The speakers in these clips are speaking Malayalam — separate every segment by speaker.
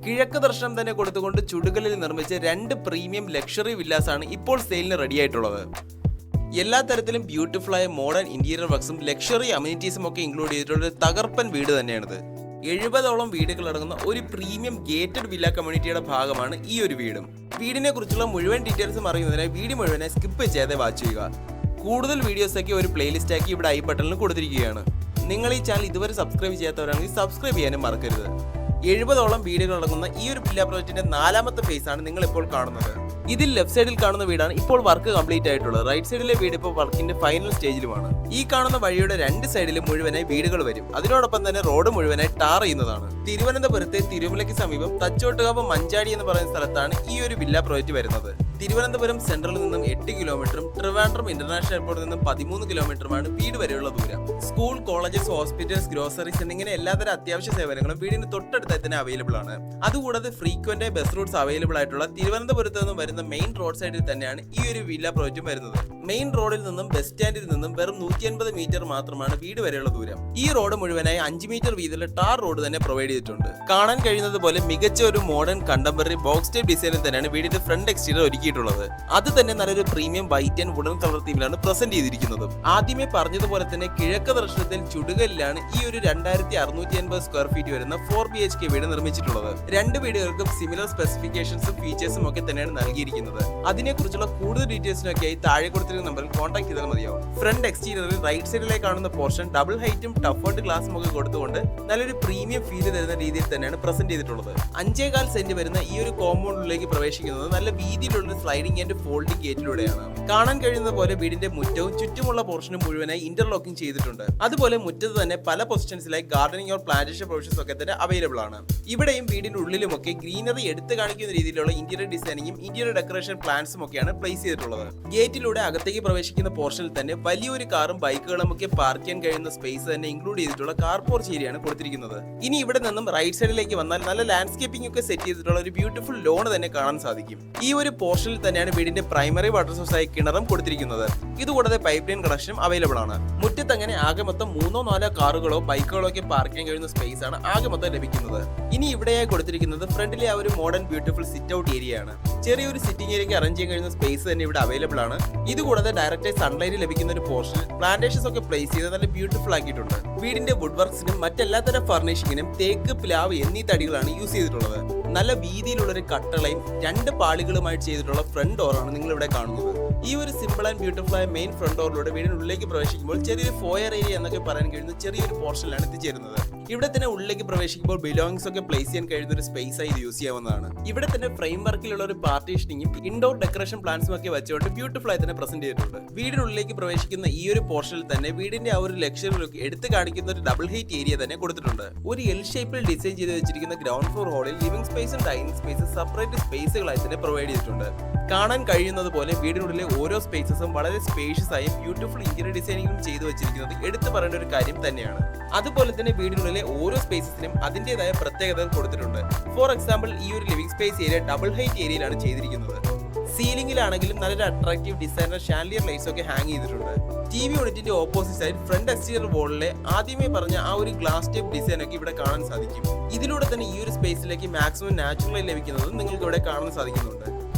Speaker 1: കിഴക്ക് ദർശനം തന്നെ കൊടുത്തുകൊണ്ട് ചുടുകല്ലിൽ നിർമ്മിച്ച 2 പ്രീമിയം ലക്ഷറി വില്ലാസ് ആണ് ഇപ്പോൾ സെയിലിന് റെഡി ആയിട്ടുള്ളത്. എല്ലാ തരത്തിലും ബ്യൂട്ടിഫുൾ ആയ മോഡേൺ ഇന്റീരിയർ വർക്ക്സും ലക്ഷറി അമ്യൂണിറ്റീസും ഒക്കെ ഇൻക്ലൂഡ് ചെയ്തിട്ടുള്ള ഒരു തകർപ്പൻ വീട് തന്നെയാണിത്. 70ഓളം വീടുകൾ അടങ്ങുന്ന ഒരു പ്രീമിയം ഗേറ്റഡ് വില്ല കമ്മ്യൂണിറ്റിയുടെ ഭാഗമാണ് ഈ ഒരു വീടും. വീടിനെ കുറിച്ചുള്ള മുഴുവൻ ഡീറ്റെയിൽസും അറിയുന്നതിനായി വീഡിയോ മുഴുവനെ സ്കിപ്പ് ചെയ്യാതെ വാച്ച് ചെയ്യുക. കൂടുതൽ വീഡിയോസൊക്കെ ഒരു പ്ലേലിസ്റ്റ് ആക്കി ഇവിടെ ഐ ബട്ടണിൽ കൊടുത്തിരിക്കുകയാണ്. നിങ്ങൾ ഈ ചാനൽ ഇതുവരെ സബ്സ്ക്രൈബ് ചെയ്യാത്തവരാണെങ്കിൽ സബ്സ്ക്രൈബ് ചെയ്യാനും മറക്കരുത്. 70ഓളം വീടുകൾ അടങ്ങുന്ന ഈ ഒരു വില്ല പ്രോജക്റ്റിന്റെ 4ാമത്തെ ഫേസ് ആണ് നിങ്ങൾ ഇപ്പോൾ കാണുന്നത്. ഇതിൽ ലെഫ്റ്റ് സൈഡിൽ കാണുന്ന വീടാണ് ഇപ്പോൾ വർക്ക് കംപ്ലീറ്റ് ആയിട്ടുള്ളത്. റൈറ്റ് സൈഡിലെ വീട് ഇപ്പോൾ വർക്കിന്റെ ഫൈനൽ സ്റ്റേജിലുമാണ്. ഈ കാണുന്ന വഴിയുടെ 2 സൈഡിലും മുഴുവനായി വീടുകൾ വരും. അതിനോടൊപ്പം തന്നെ റോഡ് മുഴുവനായി ടാർ ചെയ്യുന്നതാണ്. തിരുവനന്തപുരത്തെ തിരുമലയ്ക്ക് സമീപം തച്ചോട്ടുകാവ് മഞ്ചാടി എന്ന് പറയുന്ന സ്ഥലത്താണ് ഈ ഒരു വില്ല പ്രോജക്റ്റ് വരുന്നത്. തിരുവനന്തപുരം സെൻട്രലിൽ നിന്നും 8 കിലോമീറ്ററും ട്രിവാൻഡ്രം ഇന്റർനാഷണൽ എയർപോർട്ടിൽ നിന്നും 13 കിലോമീറ്ററുമാണ് വീട് വരെയുള്ള ദൂരം. സ്കൂൾ, കോളേജസ്, ഹോസ്പിറ്റൽസ്, ഗ്രോസറീസ് എന്നിങ്ങനെ എല്ലാതരം അത്യാവശ്യ സേവനങ്ങളും വീടിന് തൊട്ടടുത്തായി തന്നെ അവൈലബിൾ ആണ്. അതുകൂടാതെ ഫ്രീക്വന്റ് ബസ് റൂട്ട്സ് അവൈലബിൾ ആയിട്ടുള്ള തിരുവനന്തപുരത്ത് നിന്നും വരുന്ന മെയിൻ റോഡ് സൈഡിൽ തന്നെയാണ് ഈ ഒരു വില്ല പ്രോജക്റ്റും വരുന്നത്. മെയിൻ റോഡിൽ നിന്നും ബസ് സ്റ്റാൻഡിൽ നിന്നും വെറും 150 മീറ്റർ മാത്രമാണ് വീട് വരെയുള്ള ദൂരം. ഈ റോഡ് മുഴുവനായി 5 മീറ്റർ വീതിയിലുള്ള ടാർ റോഡ് തന്നെ പ്രൊവൈഡ് ചെയ്തിട്ടുണ്ട്. കാണാൻ കഴിയുന്നത് പോലെ മികച്ച ഒരു മോഡേൺ കണ്ടംപററി ബോക്സ് ടൈപ്പ് ഡിസൈനിൽ തന്നെയാണ് വീടിന്റെ ഫ്രണ്ട് എക്സ്റ്റീരിയർ ഒരുക്കിയിട്ടുള്ളത്. അത് തന്നെ നല്ലൊരു premium white and wooden colour തീമിലാണ് പ്രസന്റ് ചെയ്തിരിക്കുന്നത്. ആദ്യമേ പറഞ്ഞതുപോലെ തന്നെ കിഴക്ക് ദർശനത്തിൽ ചുടുകല്ലിലാണ് ഈ ഒരു 2680 സ്ക്വയർ ഫീറ്റ് വരുന്ന 4 BHK വീട് നിർമ്മിച്ചിട്ടുള്ളത്. 2 വീടുകൾക്കും സിമിലർ സ്പെസിഫിക്കേഷൻസും ഫീച്ചേഴ്സും ഒക്കെ തന്നെയാണ് നൽകിയിരിക്കുന്നത്. അതിനെക്കുറിച്ചുള്ള കൂടുതൽ ഡീറ്റെയിൽസിനൊക്കെയായി താഴെ കൊടുത്തിരിക്കുന്ന നമ്പറിൽ കോൺടാക്ട് ചെയ്താൽ മതിയാവും. ഫ്രണ്ട് എക്സ്റ്റീരിയറിൽ റൈറ്റ് സൈഡിലേക്ക് കാണുന്ന പോർഷൻ ഡബിൾ ഹൈറ്റും ടഫ് ആൻഡ് ഗ്ലാസും ഒക്കെ കൊടുത്തുകൊണ്ട് നല്ലൊരു പ്രീമിയം ഫീൽ തരുന്ന രീതിയിൽ തന്നെയാണ് പ്രസന്റ് ചെയ്തിട്ടുള്ളത്. 5.25 സെന്റ് വരുന്ന ഈ ഒരു കോമ്പൗണ്ടിലേക്ക് പ്രവേശിക്കുന്നത് നല്ല വീതിയിലുള്ള സ്ലൈഡിംഗ് ആൻഡ് ഫോൾഡിംഗ് ഗേറ്റിലൂടെയാണ്. കാണാൻ കഴിയുന്ന പോലെ വീടിന്റെ മുറ്റവും ചുറ്റുമുള്ള പോർഷനും മുഴുവനായി ഇന്റർലോക്കിംഗ് ചെയ്തിട്ടുണ്ട്. അതുപോലെ മുറ്റത്ത് തന്നെ പല പൊസിഷൻസിലായി ഗാർഡനിങ് ഓർ പ്ലാന്റേഷൻ പ്രൊവിഷൻസ് ഒക്കെ തന്നെ അവൈലബിൾ ആണ്. ഇവിടെയും വീടിന്റെ ഉള്ളിലുമൊക്കെ ഗ്രീനറി എടുത്തു കാണിക്കുന്ന രീതിയിലുള്ള ഇന്റീരിയർ ഡിസൈനിങ്ങും ഇന്റീരിയർ ഡെക്കറേഷൻ പ്ലാൻസും ഒക്കെയാണ് പ്ലേസ് ചെയ്തിട്ടുള്ളത്. ഗേറ്റിലൂടെ അകത്തേക്ക് പ്രവേശിക്കുന്ന പോർഷനിൽ തന്നെ വലിയൊരു കാറും ബൈക്കുകളും ഒക്കെ പാർക്ക് ചെയ്യാൻ കഴിയുന്ന സ്പേസ് തന്നെ ഇൻക്ലൂഡ് ചെയ്തിട്ടുള്ള കാർ പോർച്ച് ഏരിയയാണ് കൊടുത്തിരിക്കുന്നത്. ഇനി ഇവിടെ നിന്നും റൈറ്റ് സൈഡിലേക്ക് വന്നാൽ നല്ല ലാൻഡ്സ്കേപ്പിംഗ് ഒക്കെ സെറ്റ് ചെയ്തിട്ടുള്ള ഒരു ബ്യൂട്ടിഫുൾ ലോൺ തന്നെ കാണാൻ സാധിക്കും. ഈ ഒരു പോർഷനിൽ തന്നെയാണ് വീടിന്റെ പ്രൈമറി വാട്ടർ സോഴ്സ് ആയി കിണറും കൊടുത്തിരിക്കുന്നത്. ഇതുകൂടാതെ പൈപ്പ് ലൈൻ കണക്ഷനും അവൈലബിൾ ആണ്. മുറ്റത്ത് അങ്ങനെ ആകെ മൊത്തം 3-4 കാറുകളോ ബൈക്കുകളോ ഒക്കെ പാർക്ക് ചെയ്യാൻ കഴിയുന്ന സ്പേസ് ആണ് ആകെ മൊത്തം ലഭിക്കുന്നത്. ഇനി ഇവിടെയായി കൊടുത്തിരിക്കുന്നത് ഫ്രണ്ടിലെ ആ ഒരു modern beautiful sit out area ആണ്. ചെറിയൊരു സിറ്റിംഗ് ഏരിയക്ക് അറേഞ്ച് ചെയ്യാൻ കഴിയുന്ന സ്പേസ് തന്നെ ഇവിടെ അവൈലബിൾ ആണ്. ഇതുകൂടാതെ ഡയറക്റ്റ് സൺലൈറ്റ് ലഭിക്കുന്ന ഒരു പോർഷൻ പ്ലാന്റേഷൻസ് ഒക്കെ പ്ലേസ് ചെയ്ത് നല്ല ബ്യൂട്ടിഫുൾ ആക്കിയിട്ടുണ്ട്. വീടിന്റെ വുഡ് വർക്ക്സിനും മറ്റെല്ലാത്തരം ഫർണിഷിങ്ങിനും തേക്ക്, പ്ലാവ് എന്നീ തടികളാണ് യൂസ് ചെയ്തിട്ടുള്ളത്. നല്ല വീതിയിലുള്ള ഒരു കട്ടളയും 2 പാളികളുമായി ചെയ്തിട്ടുള്ള ഫ്രണ്ട് ഡോറാണ് നിങ്ങൾ ഇവിടെ കാണുന്നത്. ഈ ഒരു സിമ്പിൾ ആൻഡ് ബ്യൂട്ടിഫുൾ ആയ മെയിൻ ഫ്രണ്ട് ഡോറിലൂടെ വീടിനുള്ളിലേക്ക് പ്രവേശിക്കുമ്പോൾ ചെറിയൊരു ഫോയർ ഏരിയ എന്നൊക്കെ പറയാൻ കഴിയുന്ന ചെറിയൊരു പോർഷനിലാണ് എത്തിച്ചേരുന്നത്. ഇവിടെ തന്നെ ഉള്ളിലേക്ക് പ്രവേശിക്കുമ്പോൾ ബിലോങ്ങിങ്സ് ഒക്കെ പ്ലേസ് ചെയ്യാൻ കഴിയുന്ന ഒരു സ്പേസ് ആയി ഇത് യൂസ് ചെയ്യാവുന്നതാണ്. ഇവിടെ തന്നെ ഫ്രെയിം വർക്കിലുള്ള ഒരു പാർട്ടീഷനിങ്ങും ഇൻഡോർ ഡെക്കറേഷൻ പ്ലാൻസും ഒക്കെ വെച്ചുകൊണ്ട് ബ്യൂട്ടിഫുൾ ആയി തന്നെ പ്രസന്റ് ചെയ്തിട്ടുണ്ട്. വീടിനുള്ളിലേക്ക് പ്രവേശിക്കുന്ന ഈ ഒരു പോർഷനിൽ തന്നെ വീടിന്റെ ആ ഒരു ലക്ഷറി ലുക്ക് എടുത്തു കാണിക്കുന്ന ഒരു ഡബിൾ ഹൈറ്റ് ഏരിയ തന്നെ കൊടുത്തിട്ടുണ്ട്. ഒരു എൽ ഷേപ്പിൽ ഡിസൈൻ ചെയ്ത് വെച്ചിരിക്കുന്ന ഗ്രൗണ്ട് ഫ്ലോർ ഹാളിൽ ലിവിംഗ് സ്പേസും ഡൈനിങ് സ്പേസും സെപ്പറേറ്റ് സ്പേസുകളായി തന്നെ പ്രൊവൈഡ് ചെയ്തിട്ടുണ്ട്. കാണാൻ കഴിയുന്നത് പോലെ വീടിനുള്ളിലെ ഓരോ സ്പേസസും വളരെ സ്പേഷ്യസ് ആയും ബ്യൂട്ടിഫുൾ ഇന്റീരിയർ ഡിസൈനിങ്ങും ചെയ്തു വെച്ചിരിക്കുന്നത് എടുത്തു പറയേണ്ട ഒരു കാര്യം തന്നെയാണ്. അതുപോലെ തന്നെ വീടിനുള്ളിലെ ഓരോ സ്പേസസിനും അതിന്റേതായ പ്രത്യേകതകൾ കൊടുത്തിട്ടുണ്ട്. ഫോർ എക്സാമ്പിൾ, ഈ ഒരു living space area double height ഏരിയയിലാണ് ചെയ്തിരിക്കുന്നത്. സീലിംഗിലാണെങ്കിലും നല്ലൊരു അട്രാക്റ്റീവ് ഡിസൈനർ ഷാൻഡിയർ ലൈറ്റ്സ് ഒക്കെ ഹാങ് ചെയ്തിട്ടുണ്ട്. TV യൂണിറ്റിന്റെ ഓപ്പോസിറ്റ് സൈഡ് ഫ്രണ്ട് എക്സ്റ്റീരിയർ വോളിലെ ആദ്യമേ പറഞ്ഞ ആ ഒരു ഗ്ലാസ് ടൈപ്പ് ഡിസൈൻ ഒക്കെ ഇവിടെ കാണാൻ സാധിക്കും. ഇതിലൂടെ തന്നെ ഈ ഒരു സ്പേസിലേക്ക് മാക്സിമം നാച്ചുറലായി ലഭിക്കുന്നതും നിങ്ങൾക്ക് ഇവിടെ കാണാൻ സാധിക്കുന്നുണ്ട്.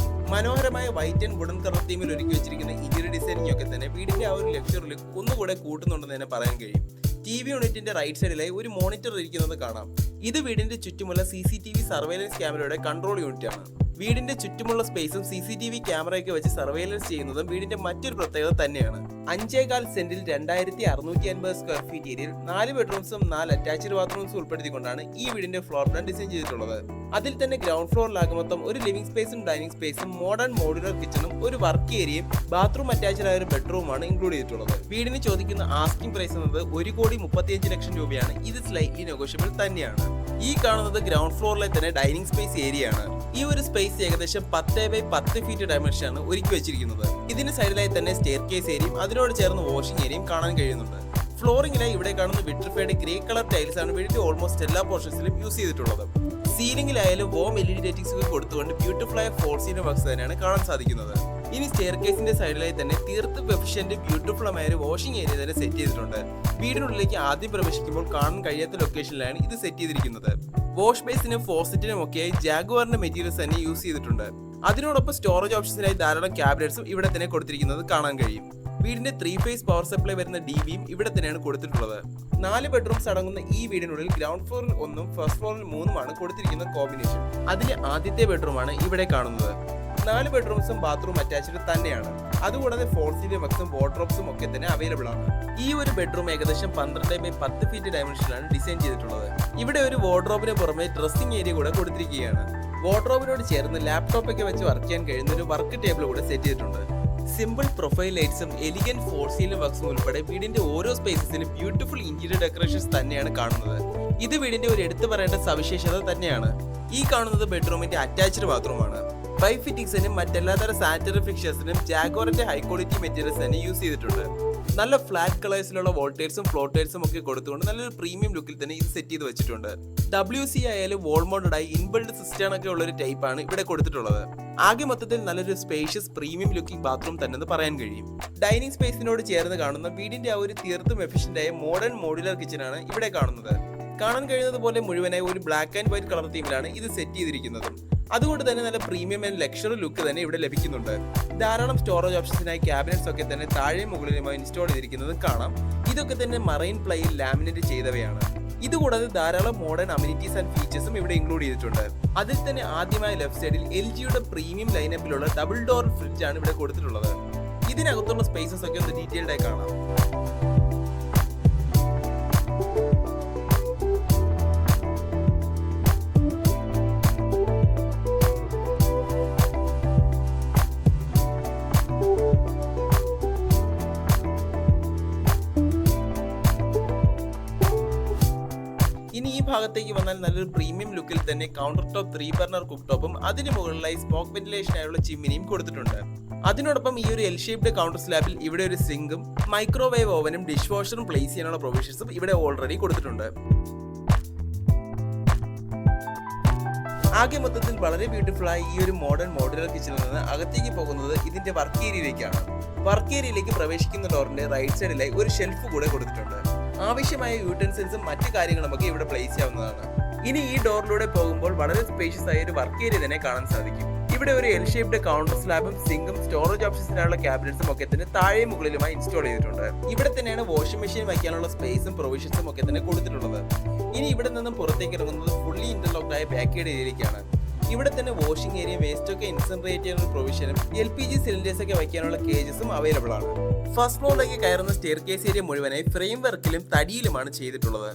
Speaker 1: മനോഹരമായ വൈറ്റ് ആൻഡ് വുഡൻ കളർ തീമിൽ ഒരുക്കി വെച്ചിരിക്കുന്ന ഇന്റീരിയർ ഡിസൈനിങ് ഒക്കെ തന്നെ വീടിന്റെ ആ ഒരു ലക്ഷറി ലുക്ക് ഒന്നുകൂടെ കൂട്ടുന്നുണ്ടെന്ന് തന്നെ പറയാൻ കഴിയും. TV യൂണിറ്റിന്റെ റൈറ്റ് സൈഡിലായി ഒരു മോണിറ്റർ ഇരിക്കുന്നത് കാണാം. ഇത് വീടിന്റെ ചുറ്റുമുള്ള CCTV സർവൈലൻസ് ക്യാമറയുടെ കൺട്രോൾ യൂണിറ്റ് ആണ്. വീടിന്റെ ചുറ്റുമുള്ള സ്പേസും CCTV ക്യാമറയൊക്കെ വെച്ച് സർവൈലൻസ് ചെയ്യുന്നതും വീടിന്റെ മറ്റൊരു പ്രത്യേകത തന്നെയാണ്. 5.25 സെന്റിൽ 2680 സ്ക്വയർ ഫീറ്റ് ഏരിയയിൽ 4 ബെഡ്റൂംസും 4 അറ്റാച്ച്ഡ് ബാത്റൂംസും ഉൾപ്പെടുത്തിക്കൊണ്ടാണ് ഈ വീടിന്റെ ഫ്ലോർ പ്ലാൻ ഡിസൈൻ ചെയ്തിട്ടുള്ളത്. അതിൽ തന്നെ ഗ്രൗണ്ട് ഫ്ലോറിലാകെ മൊത്തം ഒരു ലിവിംഗ് സ്പേസും ഡൈനിങ് സ്പേസും മോഡേൺ മോഡുലർ കിച്ചണും ഒരു വർക്ക് ഏരിയയും ബാത്റൂം അറ്റാച്ച്ഡ് ആയ ഒരു ബെഡ്റൂമാണ് ഇൻക്ലൂഡ് ചെയ്തിട്ടുള്ളത്. വീടിന് ചോദിക്കുന്ന ആസ്കിംഗ് പ്രൈസ് എന്നത് 1,35 ലക്ഷം രൂപയാണ്. ഇത് സ്ലൈറ്റ്ലി നെഗോഷ്യബിൾ തന്നെയാണ്. ഈ കാണുന്നത് ഗ്രൗണ്ട് ഫ്ലോറിലെ തന്നെ ഡൈനിങ് സ്പേസ് ഏരിയ ആണ്. ഈ ഒരു സ്പേസ് ഏകദേശം 10x10 ഫീറ്റ് ഡയമെൻഷനാണ് ഒരുക്കി വെച്ചിരിക്കുന്നത്. ഇതിന് സൈഡിലായി തന്നെ സ്റ്റെയർ കേസ് ഏരിയയും അതിനോട് ചേർന്ന് വാഷിംഗ് ഏരിയയും കാണാൻ കഴിയുന്നുണ്ട്. ഫ്ലോറിംഗിലായി ഇവിടെ കാണുന്ന വിട്രിഫൈഡ് ഗ്രേ കളർ ടൈൽസ് ആണ് വീടിന്റെ ഓൾമോസ്റ്റ് എല്ലാ പോർഷൻസിലും യൂസ് ചെയ്തിട്ടുള്ളത്. സീലിംഗിലായാലും വോം LED ലൈറ്റിംഗ്സ് ഒക്കെ കൊടുത്തുകൊണ്ട് ബ്യൂട്ടിഫുൾ ആയ ഫോർ സീലിംഗ് വർക്ക്സ് തന്നെയാണ് കാണാൻ സാധിക്കുന്നത്. ഇനി സ്റ്റെയർ കേസിന്റെ സൈഡിലായി തന്നെ തീർത്തും എഫിഷ്യന്റ് ബ്യൂട്ടിഫുൾ ആയ ഒരു വാഷിംഗ് ഏരിയ തന്നെ സെറ്റ് ചെയ്തിട്ടുണ്ട്. വീടിനുള്ളിലേക്ക് ആദ്യം പ്രവേശിക്കുമ്പോൾ കാണാൻ കഴിയാത്ത ലൊക്കേഷനിലാണ് ഇത് സെറ്റ് ചെയ്തിരിക്കുന്നത്. വാഷ് ബേസിനും ഫോസറ്റിനും ഒക്കെയായി ജാഗ്വാറിന്റെ മെറ്റീരിയൽസ് തന്നെ യൂസ് ചെയ്തിട്ടുണ്ട്. അതിനോടൊപ്പം സ്റ്റോറേജ് ഓപ്ഷൻസിനായി ധാരാളം ക്യാബിനറ്റ്സും ഇവിടെ തന്നെ കൊടുത്തിരിക്കുന്നത് കാണാൻ കഴിയും. വീടിന്റെ 3 ഫേസ് പവർ സപ്ലൈ വരുന്ന DBയും ഇവിടെ തന്നെയാണ് കൊടുത്തിട്ടുള്ളത്. 4 ബെഡ്റൂംസ് അടങ്ങുന്ന ഈ വീടിനുള്ളിൽ ഗ്രൗണ്ട് ഫ്ലോറിൽ 1ഉം ഫസ്റ്റ് ഫ്ലോറിൽ 3ഉമാണ് കൊടുത്തിരിക്കുന്ന കോമ്പിനേഷൻ. അതിലെ ആദ്യത്തെ ബെഡ്റൂമാണ് ഇവിടെ കാണുന്നത്. 4 ബെഡ്റൂംസും ബാത്റൂം അറ്റാച്ച്ഡ് തന്നെയാണ്. അതുകൂടാതെ ഫോർ സീലിംഗ് വർക്ക്സും വാർഡ്രോബ്സും ഒക്കെ തന്നെ അവൈലബിൾ ആണ്. ഈ ഒരു ബെഡ്റൂം ഏകദേശം 12x10 ഫീറ്റ് ഡയമെൻഷനിലാണ് ഡിസൈൻ ചെയ്തിട്ടുള്ളത്. ഇവിടെ ഒരു വാർഡ്രോബിന് പുറമെ ഡ്രസ്സിംഗ് ഏരിയ കൂടെ കൊടുത്തിരിക്കുകയാണ്. വാർഡ്രോബിനോട് ചേർന്ന് ലാപ്ടോപ്പ് ഒക്കെ വെച്ച് വർക്ക് ചെയ്യാൻ കഴിയുന്ന ഒരു വർക്ക് ടേബിൾ കൂടെ സെറ്റ് ചെയ്തിട്ടുണ്ട്. സിമ്പിൾ പ്രൊഫൈൽ ലൈറ്റ്സും എലിഗന്റ് ഫോർ സീലിംഗ് വർക്ക്സും ഉൾപ്പെടെ വീടിന്റെ ഓരോ സ്പേസസിലും ബ്യൂട്ടിഫുൾ ഇന്റീരിയർ ഡെക്കറേഷൻസ് തന്നെയാണ് കാണുന്നത്. ഇത് വീടിന്റെ ഒരു എടുത്തു പറയേണ്ട സവിശേഷത തന്നെയാണ്. ഈ കാണുന്നത് ബെഡ്റൂമിന്റെ അറ്റാച്ച്ഡ് ബാത്റൂമാണ്. പൈപ്പ് ഫിറ്റിംഗ്സിനും മറ്റെല്ലാത്തരം സാനിറ്ററി ഫിക്ചേഴ്സിനും ജാഗ്വാറിന്റെ ഹൈ ക്വാളിറ്റി മെറ്റീരിയൽസ് തന്നെ യൂസ് ചെയ്തിട്ടുണ്ട്. നല്ല ഫ്ലാറ്റ് കളേഴ്സിലുള്ള വോൾട്ടേഴ്സും ഫ്ലോട്ടേഴ്സും ഒക്കെ കൊടുത്തുകൊണ്ട് നല്ലൊരു പ്രീമിയം ലുക്കിൽ തന്നെ ഇത് സെറ്റ് ചെയ്ത് വെച്ചിട്ടുണ്ട്. WC ആയാലും വോൾ മൗണ്ടഡായി ഇൻബിൽഡ് സിസ്റ്റം ഒക്കെ ഉള്ള ഒരു ടൈപ്പാണ് ഇവിടെ കൊടുത്തിട്ടുള്ളത്. ആകെ മൊത്തത്തിൽ നല്ലൊരു സ്പേഷ്യസ് പ്രീമിയം ലുക്കിംഗ് ബാത്റൂം തന്നെ പറയാൻ കഴിയും. ഡൈനിങ് സ്പേസിനോട് ചേർന്ന് കാണുന്ന വീടിന്റെ ആ ഒരു തീർത്തും എഫിഷ്യന്റ് ആയ മോഡേൺ മോഡുലർ കിച്ചൺ ആണ് ഇവിടെ കാണുന്നത്. കാണാൻ കഴിയുന്നത് പോലെ മുഴുവനായി ഒരു ബ്ലാക്ക് ആൻഡ് വൈറ്റ് കളർ തീമിലാണ് ഇത് സെറ്റ് ചെയ്തിരിക്കുന്നത്. അതുകൊണ്ട് തന്നെ നല്ല പ്രീമിയം ആൻഡ് ലക്ഷറി ലുക്ക് തന്നെ ഇവിടെ ലഭിക്കുന്നുണ്ട്. ധാരാളം സ്റ്റോറേജ് ഓപ്ഷൻസിനായി ക്യാബിനറ്റ്സ് ഒക്കെ തന്നെ താഴെ മുകളിലുമായി ഇൻസ്റ്റാൾ ചെയ്തിരിക്കുന്നത് കാണാം. ഇതൊക്കെ തന്നെ മറൈൻ പ്ലൈയിൽ ലാമിനേറ്റ് ചെയ്തവയാണ്. ഇതുകൂടാതെ ധാരാളം മോഡേൺ അമ്യൂണിറ്റീസ് ആൻഡ് ഫീച്ചേഴ്സും ഇവിടെ ഇൻക്ലൂഡ് ചെയ്തിട്ടുണ്ട്. അതിൽ തന്നെ ആദ്യമായി ലെഫ്റ്റ് സൈഡിൽ LGയുടെ പ്രീമിയം ലൈനപ്പിലുള്ള ഡബിൾ ഡോർ ഫ്രിഡ്ജ് ആണ് ഇവിടെ കൊടുത്തിട്ടുള്ളത്. ഇതിനകത്തുള്ള സ്പേസസ് ഒക്കെ ഒന്ന് ഡീറ്റെയിൽഡ് ആയി കാണാം. ഇനി ഈ ഭാഗത്തേക്ക് വന്നാൽ നല്ലൊരു പ്രീമിയം ലുക്കിൽ തന്നെ കൗണ്ടർ ടോപ്പ് 3 ബർണർ കുക്ക് ടോപ്പും അതിന് മുകളിലായി സ്മോക്ക് വെന്റിലേഷനായുള്ള ചിമ്മിനിയും കൊടുത്തിട്ടുണ്ട്. അതിനോടൊപ്പം ഈ ഒരു L-ഷേപ്ഡ് കൗണ്ടർ സ്ലാബിൽ ഇവിടെ ഒരു സിങ്കും മൈക്രോവേവ് ഓവനും ഡിഷ് വാഷറും പ്ലേസ് ചെയ്യാനുള്ള പ്രൊവിഷൻസും ഇവിടെ ഓൾറെഡി കൊടുത്തിട്ടുണ്ട്. ആകെ മൊത്തത്തിൽ വളരെ ബ്യൂട്ടിഫുൾ ആയി ഈ ഒരു മോഡേൺ മോഡുലർ കിച്ചണിൽ നിന്ന് അകത്തേക്ക് പോകുന്നത് ഇതിന്റെ വർക്ക് ഏരിയയിലേക്കാണ്. വർക്ക് ഏരിയയിലേക്ക് പ്രവേശിക്കുന്ന ഡോറിന്റെ റൈറ്റ് സൈഡിലായി ഒരു ഷെൽഫ് കൂടെ കൊടുത്തിട്ടുണ്ട്. ആവശ്യമായ യൂട്ടൻസിൽസും മറ്റു കാര്യങ്ങളുമൊക്കെ ഇവിടെ പ്ലേസ് ചെയ്യാവുന്നതാണ്. ഇനി ഈ ഡോറിലൂടെ പോകുമ്പോൾ വളരെ സ്പേഷ്യസ് ആയ ഒരു വർക്ക് ഏരിയ തന്നെ കാണാൻ സാധിക്കും. ഇവിടെ ഒരു L-ഷേപ്ഡ് കൗണ്ടർ സ്ലാബും സിങ്കും സ്റ്റോറേജ് ഓപ്ഷൻസിനുള്ള ക്യാബിനറ്റ്സും ഒക്കെ തന്നെ താഴെ മുകളിലുമായി ഇൻസ്റ്റാൾ ചെയ്തിട്ടുണ്ട്. ഇവിടെ തന്നെയാണ് വാഷിംഗ് മെഷീൻ വയ്ക്കാനുള്ള സ്പേസും പ്രൊവിഷൻസും ഒക്കെ തന്നെ കൊടുത്തിട്ടുള്ളത്. ഇനി ഇവിടെ നിന്നും പുറത്തേക്ക് ഇറങ്ങുന്നത് ഫുള്ളി ഇന്റർലോക്ഡ് ആയ ബാക്ക്യാർഡ് ഏരിയയിലേക്കാണ്. ഇവിടെ തന്നെ വാഷിംഗ് ഏരിയ വേസ്റ്റ് ഒക്കെ ഇൻസിനറേറ്റ് ചെയ്യാനുള്ള പ്രൊവിഷനും LPG സിലിണ്ടേഴ്സ് ഒക്കെ വയ്ക്കാനുള്ള കേജസും അവൈലബിൾ ആണ്. ഫസ്റ്റ് ഫ്ലോറിലേക്ക് കയറുന്ന സ്റ്റെയർ കേസ് ഏരിയ മുഴുവനായി ഫ്രെയിം വർക്കിലും തടിയിലുമാണ് ചെയ്തിട്ടുള്ളത്.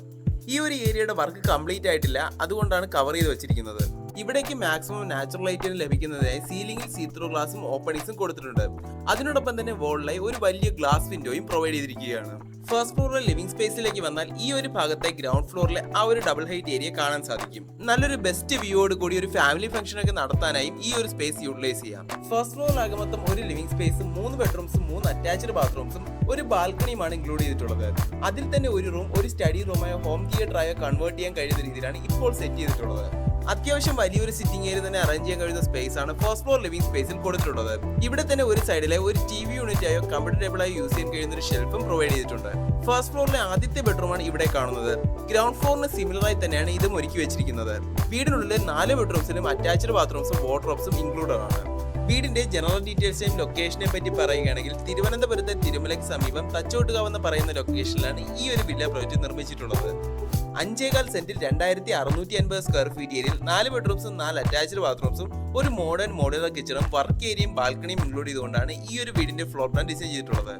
Speaker 1: ഈ ഒരു ഏരിയയുടെ വർക്ക് കംപ്ലീറ്റ് ആയിട്ടില്ല, അതുകൊണ്ടാണ് കവർ ചെയ്ത് വെച്ചിരിക്കുന്നത്. ഇവിടേക്ക് മാക്സിമം നാച്ചുറൽ ലൈറ്റിന് ലഭിക്കുന്നതിനായി സീലിംഗിൽ സീത്രൂ ഗ്ലാസും ഓപ്പണിങ്സും കൊടുത്തിട്ടുണ്ട്. അതിനോടൊപ്പം തന്നെ വോളിലായി ഒരു വലിയ ഗ്ലാസ് വിൻഡോയും പ്രൊവൈഡ് ചെയ്തിരിക്കുകയാണ്. ഫസ്റ്റ് ഫ്ലോറിലെ ലിവിംഗ് സ്പേസിലേക്ക് വന്നാൽ ഈ ഒരു ഭാഗത്തെ ഗ്രൗണ്ട് ഫ്ലോറിലെ ആ ഒരു ഡബിൾ ഹൈറ്റ് ഏരിയ കാണാൻ സാധിക്കും. നല്ലൊരു ബെസ്റ്റ് വ്യൂയോട് കൂടി ഒരു ഫാമിലി ഫംഗ്ഷൻ ഒക്കെ നടത്താനായും ഈ ഒരു സ്പേസ് യൂട്ടിലൈസ് ചെയ്യാം. ഫസ്റ്റ് ഫ്ലോറിലാകെ മൊത്തം ഒരു ലിവിംഗ് സ്പേസും 3 ബെഡ്റൂംസും 3 അറ്റാച്ച്ഡ് ബാത്റൂംസും ഒരു ബാൽക്കണിയുമാണ് ഇൻക്ലൂഡ് ചെയ്തിട്ടുള്ളത്. അതിൽ തന്നെ ഒരു റൂം ഒരു സ്റ്റഡി റൂമായോ ഹോം തിയേറ്ററായോ കൺവേർട്ട് ചെയ്യാൻ കഴിയുന്ന രീതിയിലാണ് ഇപ്പോൾ സെറ്റ് ചെയ്തിട്ടുള്ളത്. അത്യാവശ്യം വലിയൊരു സിറ്റിംഗ് ഏരിയ തന്നെ അറേഞ്ച് ചെയ്യാൻ കഴിയുന്ന സ്പേസ് ആണ് ഫസ്റ്റ് ഫ്ലോർ ലിവിംഗ് സ്പേസിൽ കൊടുത്തിട്ടുള്ളത്. ഇവിടെ തന്നെ ഒരു സൈഡിലെ ഒരു TV യൂണിറ്റ് ആയോ കമ്പ്യൂട്ടർ ടേബിളായോ യൂസ് ചെയ്യാൻ കഴിയുന്ന ഒരു ഷെൽഫും പ്രൊവൈഡ് ചെയ്തിട്ടുണ്ട്. ഫസ്റ്റ് ഫ്ലോറിലെ ആദ്യത്തെ ബെഡ്റൂമാണ് ഇവിടെ കാണുന്നത്. ഗ്രൗണ്ട് ഫ്ലോറിന് സിമിലറായി തന്നെയാണ് ഇതും ഒരുക്കി വെച്ചിരിക്കുന്നത്. വീടിനുള്ളിലെ 4 ബെഡ്റൂംസിലും അറ്റാച്ച്ഡ് ബാത്റൂംസും വാർഡ്രോബ്സും ഇൻക്ലൂഡഡ് ആണ്. വീടിന്റെ ജനറൽ ഡീറ്റെയിൽസിനെയും ലൊക്കേഷനെ പറ്റി പറയുകയാണെങ്കിൽ തിരുവനന്തപുരത്തെ തിരുമലയ്ക്ക് സമീപം തച്ചോട്ടുകാവ് എന്ന് പറയുന്ന ലൊക്കേഷനിലാണ് ഈ ഒരു വില്ല പ്രോജക്റ്റ് നിർമ്മിച്ചിട്ടുള്ളത്. 5.25 സെന്റിൽ 2650 സ്ക്വയർ ഫീറ്റ് ഏരിയയിൽ 4 ബെഡ്റൂംസും 4 അറ്റാച്ച്ഡ് ബാത്റൂംസും ഒരു മോഡേൺ മോഡുലർ കിച്ചണും വർക്ക് ഏരിയയും ബാൽക്കണിയും ഇൻക്ലൂഡ് ചെയ്തുകൊണ്ടാണ് ഈ ഒരു വീടിന്റെ ഫ്ലോർ പ്ലാൻ ഡിസൈൻ ചെയ്തിട്ടുള്ളത്.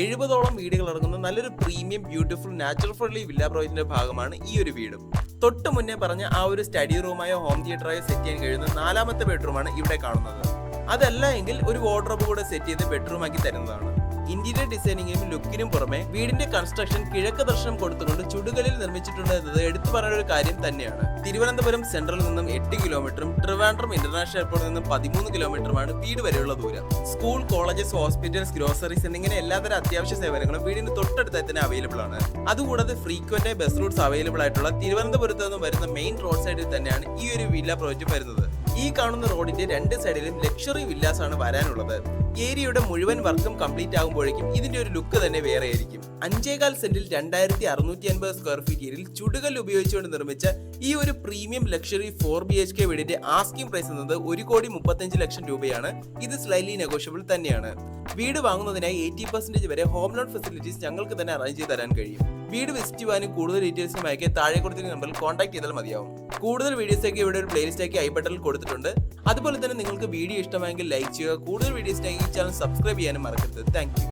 Speaker 1: 70ഓളം വീടുകൾ അടങ്ങുന്ന നല്ലൊരു premium beautiful natural friendly villa പ്രോജക്റ്റിന്റെ ഭാഗമാണ് ഈ ഒരു വീടും. തൊട്ട് മുന്നേ പറഞ്ഞ ആ ഒരു സ്റ്റഡി റൂമായോ ഹോം തിയേറ്ററായോ സെറ്റ് ചെയ്യാൻ കഴിയുന്ന 4ാമത്തെ ബെഡ്റൂമാണ് ഇവിടെ കാണുന്നത്. അതല്ല എങ്കിൽ ഒരു വാർഡ്രോബ് കൂടെ സെറ്റ് ചെയ്ത് ബെഡ്റൂം ആക്കി തരുന്നതാണ്. ഇന്റീരിയർ ഡിസൈനിങ്ങിനും ലുക്കിനും പുറമെ വീടിന്റെ കൺസ്ട്രക്ഷൻ കിഴക്ക് ദർശനം കൊടുത്തുകൊണ്ട് ചുടുകലിൽ നിർമ്മിച്ചിട്ടുണ്ട് എന്നത് എടുത്തു പറയുന്ന ഒരു കാര്യം തന്നെയാണ്. തിരുവനന്തപുരം സെൻട്രലിൽ നിന്നും 8 കിലോമീറ്ററും ട്രിവാൻഡ്രം ഇന്റർനാഷണൽ എയർപോർട്ടിൽ നിന്നും 13 കിലോമീറ്ററുമാണ് വീട് വരെയുള്ള ദൂരം. സ്കൂൾ, കോളേജസ്, ഹോസ്പിറ്റൽസ്, ഗ്രോസറീസ് എന്നിങ്ങനെ എല്ലാതരം അത്യാവശ്യ സേവനങ്ങളും വീടിന് തൊട്ടടുത്തായി തന്നെ അവൈലബിൾ ആണ്. അതുകൂടാതെ ഫ്രീക്വന്റ് ബസ് റൂട്ട്സ് അവൈലബിൾ ആയിട്ടുള്ള തിരുവനന്തപുരത്ത് നിന്ന് വരുന്ന മെയിൻ റോഡ് സൈഡിൽ തന്നെയാണ് ഈ ഒരു വില്ല പ്രോജക്റ്റ് വരുന്നത്. ഈ കാണുന്ന റോഡിന്റെ രണ്ട് സൈഡിലും ലക്ഷറി വില്ലാസ് ആണ് വരാനുള്ളത്. ഏരിയയുടെ മുഴുവൻ വർക്കും കംപ്ലീറ്റ് ആകുമ്പോഴേക്കും ഇതിന്റെ ഒരു ലുക്ക് തന്നെ വേറെ ആയിരിക്കും. 5.4 സെന്റിൽ 2650 സ്ക്വയർ ഫീറ്റ് ഏരിയയിൽ ചുടുകൽ ഉപയോഗിച്ചുകൊണ്ട് നിർമ്മിച്ച ഈ ഒരു പ്രീമിയം ലക്ഷറി 4 BHK വീടിന്റെ ആസ്കിംഗ് പ്രൈസ് എന്നത് 1,35 ലക്ഷം രൂപയാണ്. ഇത് സ്ലൈറ്റ്ലി നെഗോഷ്യബിൾ തന്നെയാണ്. വീട് വാങ്ങുന്നതിനായി 80% വരെ ഹോം ലോൺ ഫെസിലിറ്റീസ് ഞങ്ങൾക്ക് തന്നെ അറേഞ്ച് ചെയ്ത് തരാൻ കഴിയും. വീട് വിസിറ്റ് ചെയ്യാനും കൂടുതൽ ഡീറ്റെയിൽസുമായി താഴെ കൊടുത്തിരിക്കുന്ന നമ്പറിൽ കോൺടാക്ട് ചെയ്താൽ മതിയാവും. കൂടുതൽ വീഡിയോസൊക്കെ ഇവിടെ ഒരു പ്ലേലിസ്റ്റാക്കി ഐ ബട്ടണിൽ കൊടുത്തിട്ടുണ്ട്. അതുപോലെ തന്നെ നിങ്ങൾക്ക് വീഡിയോ ഇഷ്ടമായെങ്കിൽ ലൈക്ക് ചെയ്യുക. കൂടുതൽ വീഡിയോസിനായി ഈ ചാനൽ സബ്സ്ക്രൈബ് ചെയ്യാനും മറക്കരുത്. Thank you.